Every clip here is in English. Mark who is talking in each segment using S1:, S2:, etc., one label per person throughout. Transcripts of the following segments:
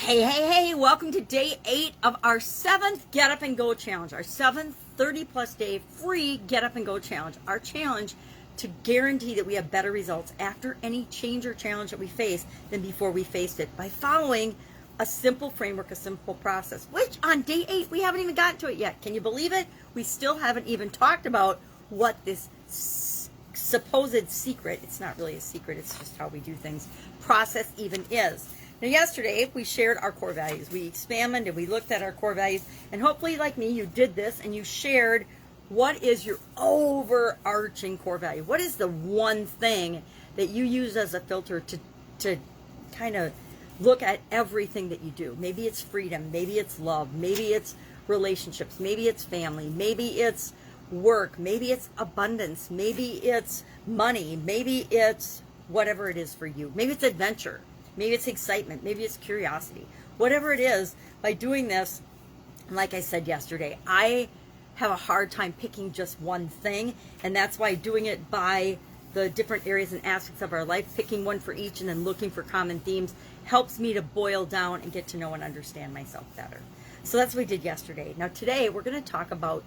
S1: Hey, welcome to day 8 of our 7th Get Up and Go Challenge, our 7th 30-plus day free Get Up and Go Challenge, our challenge to guarantee that we have better results after any change or challenge that we face than before we faced it by following a simple framework, a simple process, which on day 8, we haven't even gotten to it yet. Can you believe it? We still haven't even talked about what this supposed secret, it's not really a secret, it's just how we do things, process even is. Now, yesterday, we shared our core values. We examined and we looked at our core values. And hopefully, like me, you did this and you shared what is your overarching core value. What is the one thing that you use as a filter to kind of look at everything that you do? Maybe it's freedom. Maybe it's love. Maybe it's relationships. Maybe it's family. Maybe it's work. Maybe it's abundance. Maybe it's money. Maybe it's whatever it is for you. Maybe it's adventure. Maybe it's excitement. Maybe it's curiosity. Whatever it is, by doing this, like I said yesterday, I have a hard time picking just one thing. And that's why doing it by the different areas and aspects of our life, picking one for each and then looking for common themes, helps me to boil down and get to know and understand myself better. So that's what we did yesterday. Now today, we're going to talk about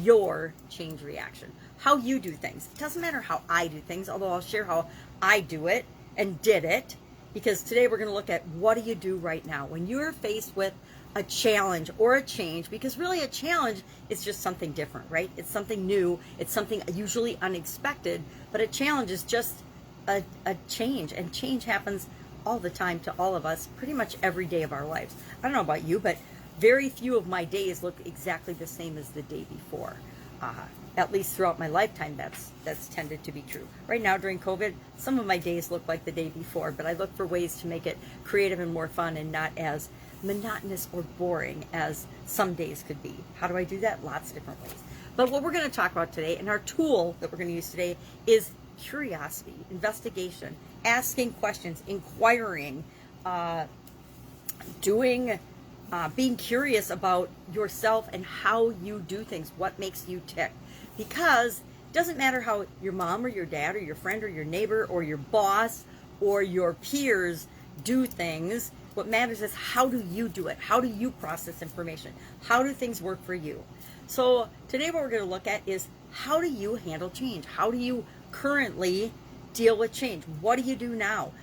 S1: your change reaction, how you do things. It doesn't matter how I do things, although I'll share how I do it and did it. Because today we're going to look at what do you do right now when you're faced with a challenge or a change, because really a challenge is just something different, right? It's something new. It's something usually unexpected, but a challenge is just a change, and change happens all the time to all of us, pretty much every day of our lives. I don't know about you, but very few of my days look exactly the same as the day before. At least throughout my lifetime, that's tended to be true. Right now, during COVID, some of my days look like the day before, but I look for ways to make it creative and more fun and not as monotonous or boring as some days could be. How do I do that? Lots of different ways. But what we're going to talk about today, and our tool that we're going to use today, is curiosity, investigation, asking questions, inquiring, being curious about yourself and how you do things, what makes you tick. Because it doesn't matter how your mom or your dad or your friend or your neighbor or your boss or your peers do things. What matters is how do you do it? How do you process information? How do things work for you? So today what we're going to look at is how do you handle change? How do you currently deal with change? What do you do now?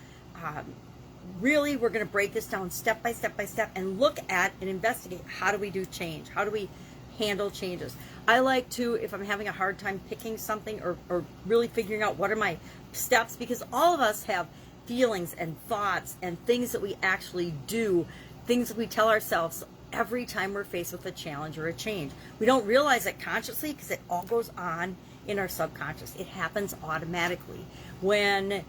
S1: Really, we're going to break this down step by step by step and look at and investigate how do we do change? How do we handle changes? I like to, if I'm having a hard time picking something or really figuring out what are my steps, because all of us have feelings and thoughts and things that we actually do, things that we tell ourselves every time we're faced with a challenge or a change. We don't realize it consciously because it all goes on in our subconscious. It happens automatically. When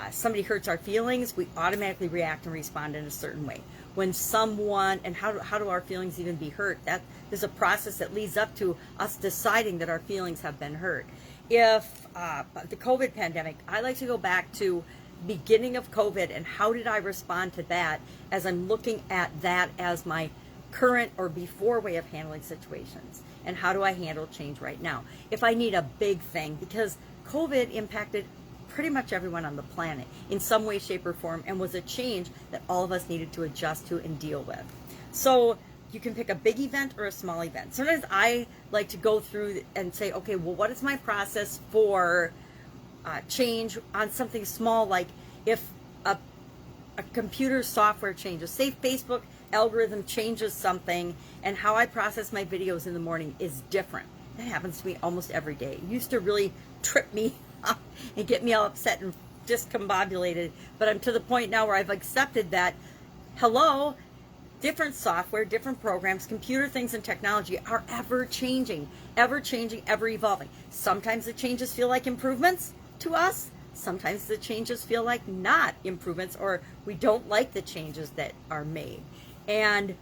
S1: somebody hurts our feelings, we automatically react and respond in a certain way. When someone, and how do our feelings even be hurt? That there's a process that leads up to us deciding that our feelings have been hurt. If the COVID pandemic, I like to go back to beginning of COVID and how did I respond to that as I'm looking at that as my current or before way of handling situations, and how do I handle change right now if I need a big thing, because COVID impacted pretty much everyone on the planet in some way, shape, or form, and was a change that all of us needed to adjust to and deal with. So you can pick a big event or a small event. Sometimes I like to go through and say, okay, well, what is my process for change on something small, like if a computer software changes, say Facebook algorithm changes something, and how I process my videos in the morning is different. That happens to me almost every day. It used to really trip me up and get me all upset and discombobulated, but I'm to the point now where I've accepted that, hello, different software, different programs, computer things and technology are ever changing, ever evolving. Sometimes the changes feel like improvements to us. Sometimes the changes feel like not improvements, or we don't like the changes that are made. And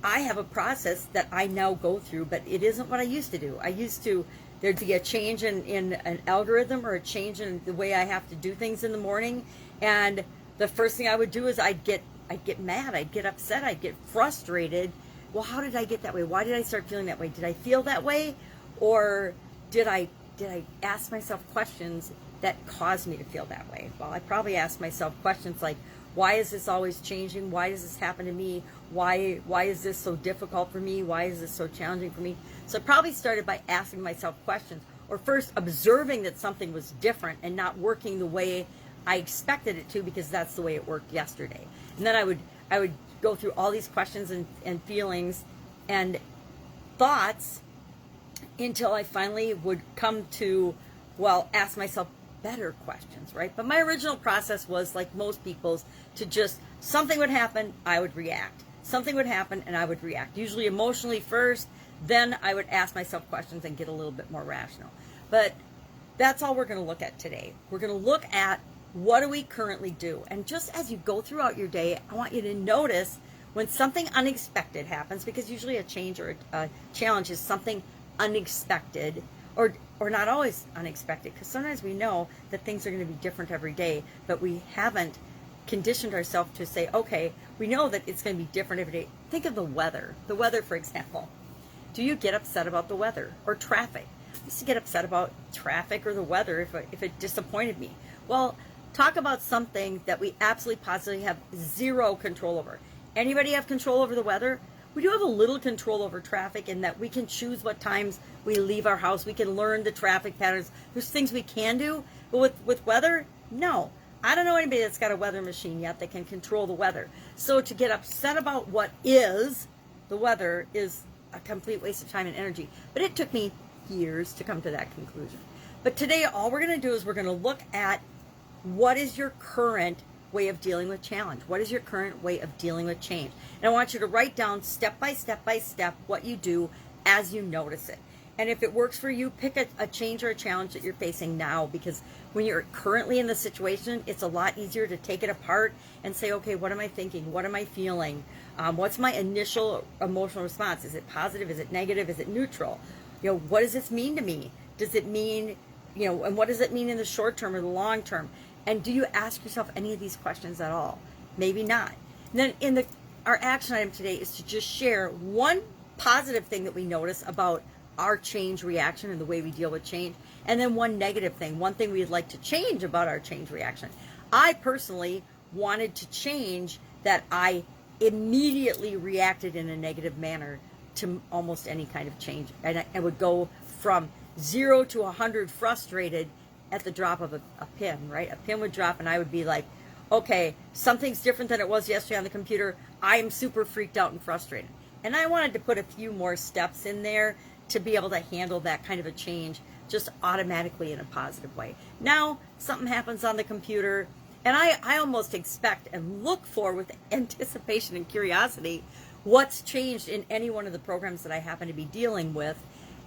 S1: I have a process that I now go through, but it isn't what I used to do. There'd be a change in an algorithm or a change in the way I have to do things in the morning, and the first thing I would do is I'd get mad, I'd get upset, I'd get frustrated. Well, how did I get that way? Why did I start feeling that way? Did I feel that way, or did I ask myself questions that caused me to feel that way? Well, I probably asked myself questions like, Why is this always changing? Why does this happen to me? Why is this so difficult for me? Why is this so challenging for me? So I probably started by asking myself questions, or first observing that something was different and not working the way I expected it to, because that's the way it worked yesterday. And then I would go through all these questions and feelings and thoughts until I finally would come to, well, ask myself better questions, right? But my original process was, like most people's, to just, something would happen, I would react. Something would happen and I would react, usually emotionally first, then I would ask myself questions and get a little bit more rational. But that's all we're going to look at today. We're going to look at, what do we currently do? And just as you go throughout your day, I want you to notice when something unexpected happens, because usually a change or a challenge is something unexpected, or not always unexpected, because sometimes we know that things are going to be different every day, but we haven't conditioned ourselves to say, okay, we know that it's going to be different every day. Think of the weather. The weather, for example. Do you get upset about the weather or traffic? I used to get upset about traffic or the weather if it disappointed me. Well, talk about something that we absolutely positively have zero control over. Anybody have control over the weather? We do have a little control over traffic, in that we can choose what times we leave our house. We can learn the traffic patterns. There's things we can do, but with weather, no. I don't know anybody that's got a weather machine yet that can control the weather. So to get upset about what is the weather is a complete waste of time and energy. But it took me years to come to that conclusion. But today, all we're going to do is we're going to look at, what is your current way of dealing with challenge? What is your current way of dealing with change? And I want you to write down step by step what you do as you notice it. And if it works for you, pick a change or a challenge that you're facing now, because when you're currently in the situation, it's a lot easier to take it apart and say, okay, what am I thinking? What am I feeling? What's my initial emotional response? Is it positive? Is it negative? Is it neutral? What does this mean to me? Does it mean, and what does it mean in the short term or the long term? And do you ask yourself any of these questions at all? Maybe not. And then our action item today is to just share one positive thing that we notice about our change reaction and the way we deal with change, and then one negative thing, one thing we'd like to change about our change reaction. I personally wanted to change that I immediately reacted in a negative manner to almost any kind of change. And I would go from 0 to 100 frustrated at the drop of a pin, right? A pin would drop and I would be like, okay, something's different than it was yesterday on the computer. I am super freaked out and frustrated. And I wanted to put a few more steps in there to be able to handle that kind of a change just automatically in a positive way. Now, something happens on the computer, and I almost expect and look for, with anticipation and curiosity, what's changed in any one of the programs that I happen to be dealing with,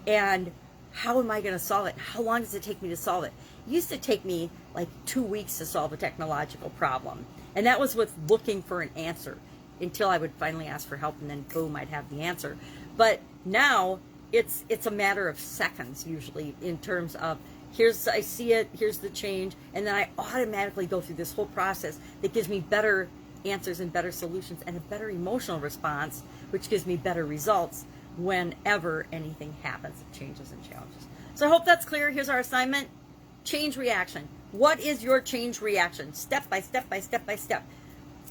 S1: and how am I going to solve it? How long does it take me to solve it? It used to take me like 2 weeks to solve a technological problem, and that was with looking for an answer until I would finally ask for help, and then boom, I'd have the answer. But now it's a matter of seconds usually, in terms of I see it, here's the change, and then I automatically go through this whole process that gives me better answers and better solutions and a better emotional response, which gives me better results whenever anything happens, changes and challenges. So I hope that's clear. Here's our assignment. Change reaction. What is your change reaction? Step by step by step by step.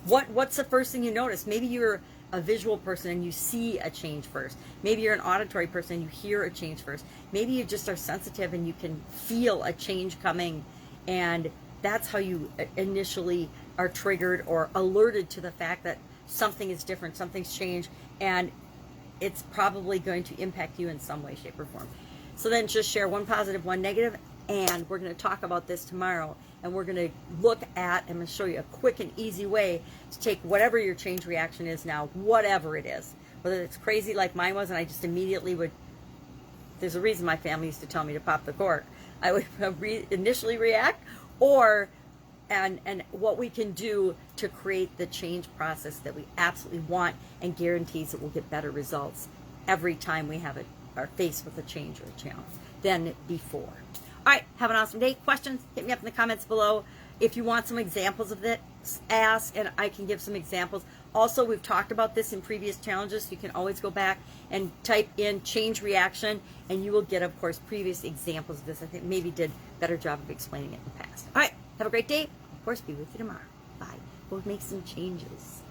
S1: What's the first thing you notice? Maybe you're a visual person and you see a change first. Maybe you're an auditory person and you hear a change first. Maybe you just are sensitive and you can feel a change coming, and that's how you initially are triggered or alerted to the fact that something is different, something's changed, and it's probably going to impact you in some way, shape, or form. So then just share one positive, one negative, and we're going to talk about this tomorrow. And we're going to look at, I'm going to show you a quick and easy way to take whatever your change reaction is now, whatever it is. Whether it's crazy like mine was, and I just immediately would, there's a reason my family used to tell me to pop the cork. I would initially react, and what we can do to create the change process that we absolutely want and guarantees that we'll get better results every time we are faced with a change or a challenge than before. All right, have an awesome day. Questions, hit me up in the comments below. If you want some examples of this, ask, and I can give some examples. Also, we've talked about this in previous challenges. So you can always go back and type in change reaction, and you will get, of course, previous examples of this. I think maybe did a better job of explaining it in the past. All right, have a great day. Of course, be with you tomorrow. Bye. Go make some changes.